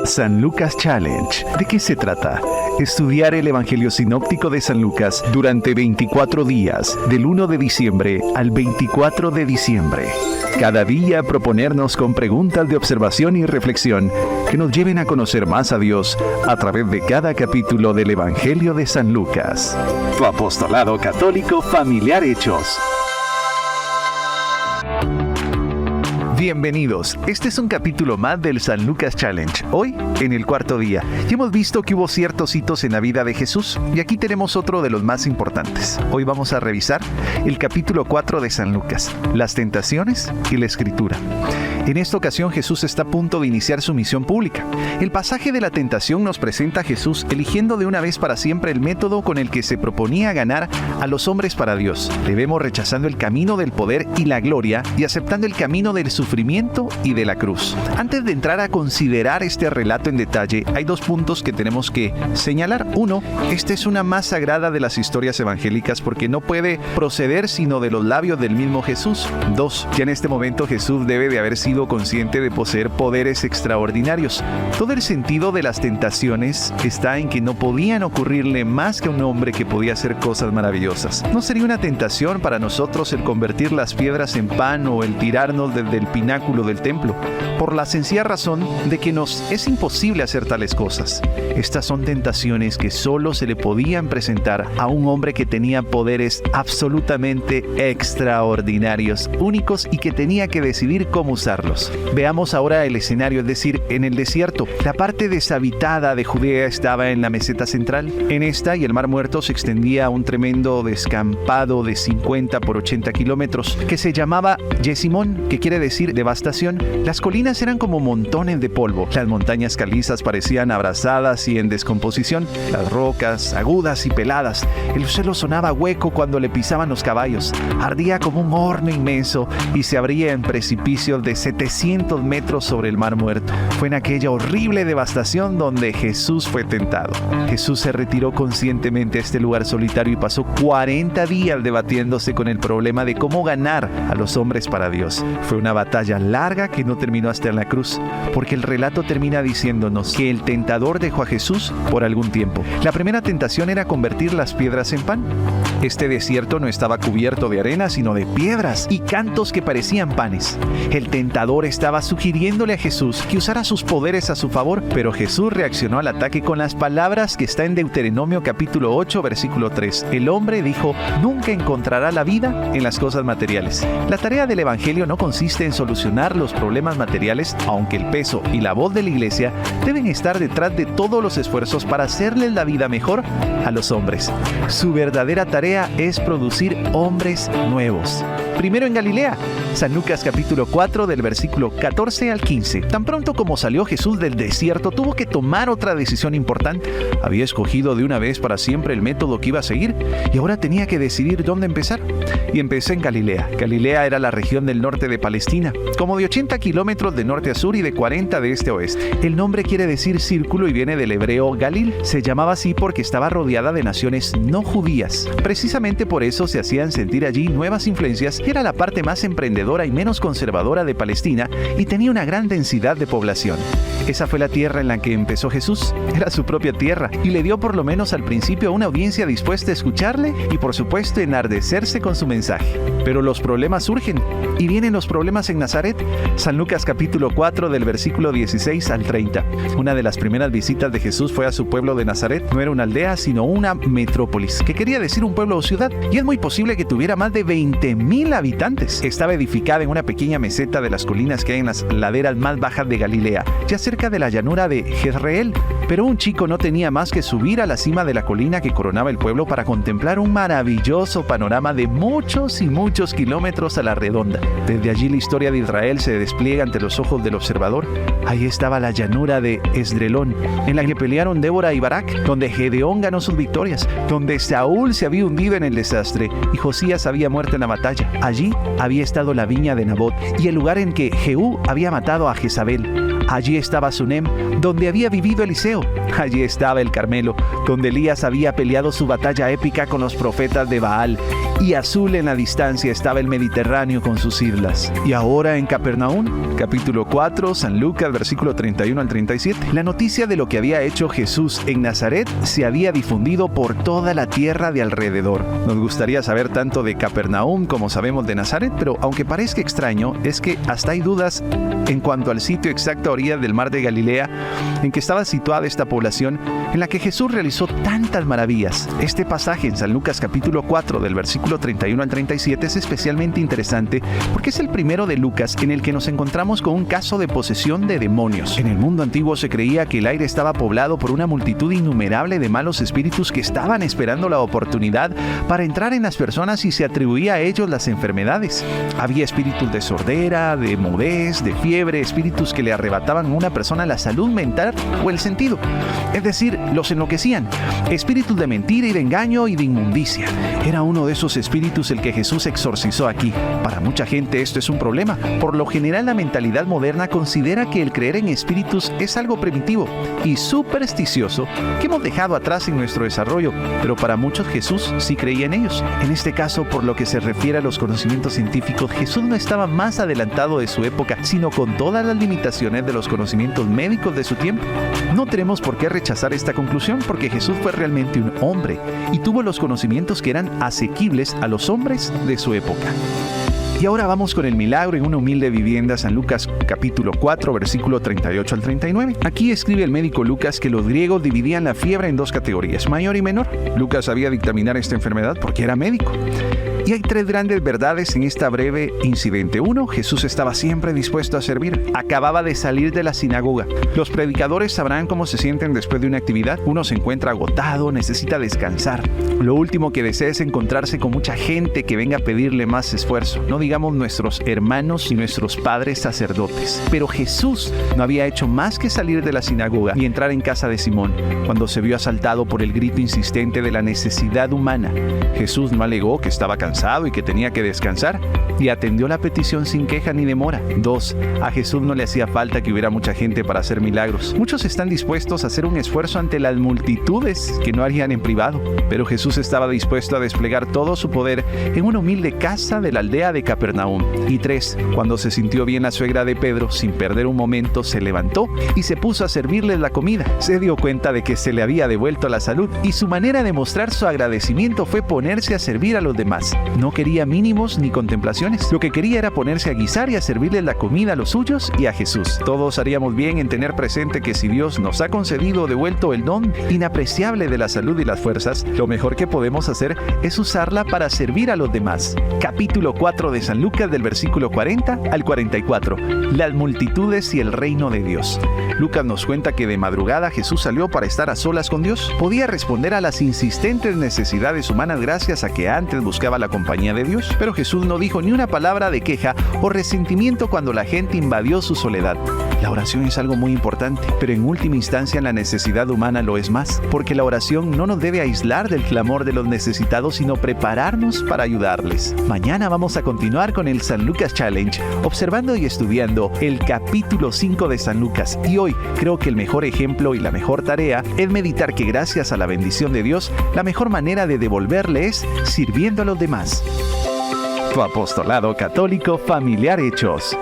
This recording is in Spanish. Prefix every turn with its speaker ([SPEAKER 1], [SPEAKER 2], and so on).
[SPEAKER 1] San Lucas Challenge. ¿De qué se trata? Estudiar el Evangelio Sinóptico de San Lucas durante 24 días, del 1 de diciembre al 24 de diciembre. Cada día proponernos con preguntas de observación y reflexión que nos lleven a conocer más a Dios a través de cada capítulo del Evangelio de San Lucas. Tu apostolado católico familiar Hechos. Bienvenidos, este es un capítulo más del San Lucas Challenge, hoy en el cuarto día. Ya hemos visto que hubo ciertos hitos en la vida de Jesús y aquí tenemos otro de los más importantes. Hoy vamos a revisar el capítulo 4 de San Lucas, las tentaciones y la escritura. En esta ocasión Jesús está a punto de iniciar su misión pública. El pasaje de la tentación nos presenta a Jesús eligiendo de una vez para siempre el método con el que se proponía ganar a los hombres para Dios. Le vemos rechazando el camino del poder y la gloria y aceptando el camino del sufrimiento y de la cruz. Antes de entrar a considerar este relato en detalle, hay dos puntos que tenemos que señalar. Uno, esta es una más sagrada de las historias evangélicas porque no puede proceder sino de los labios del mismo Jesús. Dos, ya en este momento Jesús debe de haber sido consciente de poseer poderes extraordinarios. Todo el sentido de las tentaciones está en que no podían ocurrirle más que a un hombre que podía hacer cosas maravillosas. ¿No sería una tentación para nosotros el convertir las piedras en pan o el tirarnos desde el pináculo del templo? Por la sencilla razón de que nos es imposible hacer tales cosas. Estas son tentaciones que solo se le podían presentar a un hombre que tenía poderes absolutamente extraordinarios, únicos y que tenía que decidir cómo usarlos. Veamos ahora el escenario, es decir, en el desierto. La parte deshabitada de Judea estaba en la meseta central. En esta y el Mar Muerto se extendía un tremendo descampado de 50 por 80 kilómetros que se llamaba Yesimón, que quiere decir devastación. Las colinas eran como montones de polvo. Las montañas calizas parecían abrasadas y en descomposición. Las rocas agudas y peladas. El suelo sonaba hueco cuando le pisaban los caballos. Ardía como un horno inmenso y se abría en precipicios de 700 metros sobre el Mar Muerto. Fue en aquella horrible devastación donde Jesús fue tentado. Jesús se retiró conscientemente a este lugar solitario y pasó 40 días debatiéndose con el problema de cómo ganar a los hombres para Dios. Fue una batalla larga que no terminó hasta en la cruz, porque el relato termina diciéndonos que el tentador dejó a Jesús por algún tiempo. La primera tentación era convertir las piedras en pan. Este desierto no estaba cubierto de arena, sino de piedras y cantos que parecían panes. El tentador estaba sugiriéndole a Jesús que usara sus poderes a su favor, pero Jesús reaccionó al ataque con las palabras que está en Deuteronomio capítulo 8, versículo 3. El hombre dijo, nunca encontrará la vida en las cosas materiales. La tarea del Evangelio no consiste en solucionar los problemas materiales, aunque el peso y la voz de la Iglesia deben estar detrás de todos los esfuerzos para hacerles la vida mejor a los hombres. Su verdadera tarea es producir hombres nuevos. Primero en Galilea, San Lucas capítulo 4 del versículo 14 al 15. Tan pronto como salió Jesús del desierto, tuvo que tomar otra decisión importante. Había escogido de una vez para siempre el método que iba a seguir y ahora tenía que decidir dónde empezar. Y empezó en Galilea. Galilea era la región del norte de Palestina, como de 80 kilómetros de norte a sur y de 40 de este a oeste. El nombre quiere decir círculo y viene del hebreo Galil. Se llamaba así porque estaba rodeada de naciones no judías. Precisamente por eso se hacían sentir allí nuevas influencias. Era la parte más emprendedora y menos conservadora de Palestina y tenía una gran densidad de población. Esa fue la tierra en la que empezó Jesús. Era su propia tierra y le dio por lo menos al principio una audiencia dispuesta a escucharle y por supuesto enardecerse con su mensaje. Pero los problemas surgen y vienen los problemas en Nazaret. San Lucas capítulo 4 del versículo 16 al 30. Una de las primeras visitas de Jesús fue a su pueblo de Nazaret. No era una aldea sino una metrópolis, que quería decir un pueblo o ciudad, y es muy posible que tuviera más de 20,000 habitantes. Estaba edificada en una pequeña meseta de las colinas que hay en las laderas más bajas de Galilea, ya cerca de la llanura de Jezreel. Pero un chico no tenía más que subir a la cima de la colina que coronaba el pueblo para contemplar un maravilloso panorama de muchos y muchos kilómetros a la redonda. Desde allí la historia de Israel se despliega ante los ojos del observador. Ahí estaba la llanura de Esdrelón, en la que pelearon Débora y Barak, donde Gedeón ganó sus victorias, donde Saúl se había hundido en el desastre y Josías había muerto en la batalla. Allí había estado la viña de Nabot y el lugar en que Jehú había matado a Jezabel. Allí estaba Sunem, donde había vivido Eliseo. Allí estaba el Carmelo, donde Elías había peleado su batalla épica con los profetas de Baal. y azul en la distancia estaba el Mediterráneo con sus islas. Y ahora en Capernaum, capítulo 4, San Lucas, versículo 31 al 37, la noticia de lo que había hecho Jesús en Nazaret se había difundido por toda la tierra de alrededor. Nos gustaría saber tanto de Capernaum como sabemos de Nazaret, pero aunque parezca extraño, es que hasta hay dudas en cuanto al sitio exacto a orillas del mar de Galilea en que estaba situada esta población en la que Jesús realizó tantas maravillas. Este pasaje en San Lucas capítulo 4 del versículo 31 al 37 es especialmente interesante porque es el primero de Lucas en el que nos encontramos con un caso de posesión de demonios. En el mundo antiguo se creía que el aire estaba poblado por una multitud innumerable de malos espíritus que estaban esperando la oportunidad para entrar en las personas y se atribuía a ellos las enfermedades. Había espíritus de sordera, de mudez, de fiebre, espíritus que le arrebataban a una persona la salud mental o el sentido. Es decir, los enloquecían. Espíritus de mentira y de engaño y de inmundicia. Era uno de esos espíritus el que Jesús exorcizó aquí. Para mucha gente esto es un problema. Por lo general la mentalidad moderna considera que el creer en espíritus es algo primitivo y supersticioso que hemos dejado atrás en nuestro desarrollo, pero para muchos Jesús sí creía en ellos. En este caso, por lo que se refiere a los conocimientos científicos, Jesús no estaba más adelantado de su época, sino con todas las limitaciones de los conocimientos médicos de su tiempo. No tenemos por qué rechazar esta conclusión porque Jesús fue realmente un hombre y tuvo los conocimientos que eran asequibles a los hombres de su época. Y ahora vamos con el milagro en una humilde vivienda, San Lucas capítulo 4, versículo 38 al 39. Aquí escribe el médico Lucas que los griegos dividían la fiebre en dos categorías, mayor y menor. Lucas sabía dictaminar esta enfermedad porque era médico. Y hay tres grandes verdades en esta breve incidente. Uno, Jesús estaba siempre dispuesto a servir. Acababa de salir de la sinagoga. Los predicadores sabrán cómo se sienten después de una actividad. Uno se encuentra agotado, necesita descansar. Lo último que desea es encontrarse con mucha gente que venga a pedirle más esfuerzo. No digamos nuestros hermanos y nuestros padres sacerdotes. Pero Jesús no había hecho más que salir de la sinagoga y entrar en casa de Simón cuando se vio asaltado por el grito insistente de la necesidad humana. Jesús no alegó que estaba cansado y que tenía que descansar y atendió la petición sin queja ni demora. 2. A Jesús no le hacía falta que hubiera mucha gente para hacer milagros. Muchos están dispuestos a hacer un esfuerzo ante las multitudes que no harían en privado, pero Jesús estaba dispuesto a desplegar todo su poder en una humilde casa de la aldea de Capernaum. Y 3. Cuando se sintió bien la suegra de Pedro, sin perder un momento, se levantó y se puso a servirles la comida. Se dio cuenta de que se le había devuelto la salud y su manera de mostrar su agradecimiento fue ponerse a servir a los demás. No quería mínimos ni contemplaciones. Lo que quería era ponerse a guisar y a servirles la comida a los suyos y a Jesús. Todos haríamos bien en tener presente que si Dios nos ha concedido o devuelto el don inapreciable de la salud y las fuerzas, lo mejor que podemos hacer es usarla para servir a los demás. Capítulo 4 de San Lucas del versículo 40 al 44. Las multitudes y el reino de Dios. Lucas nos cuenta que de madrugada Jesús salió para estar a solas con Dios. Podía responder a las insistentes necesidades humanas gracias a que antes buscaba la compañía de Dios, pero Jesús no dijo ni una palabra de queja o resentimiento cuando la gente invadió su soledad. La oración es algo muy importante, pero en última instancia la necesidad humana lo es más, porque la oración no nos debe aislar del clamor de los necesitados, sino prepararnos para ayudarles. Mañana vamos a continuar con el San Lucas Challenge, observando y estudiando el capítulo 5 de San Lucas. Y hoy creo que el mejor ejemplo y la mejor tarea es meditar que gracias a la bendición de Dios, la mejor manera de devolverle es sirviendo a los demás. Tu apostolado católico familiar Hechos.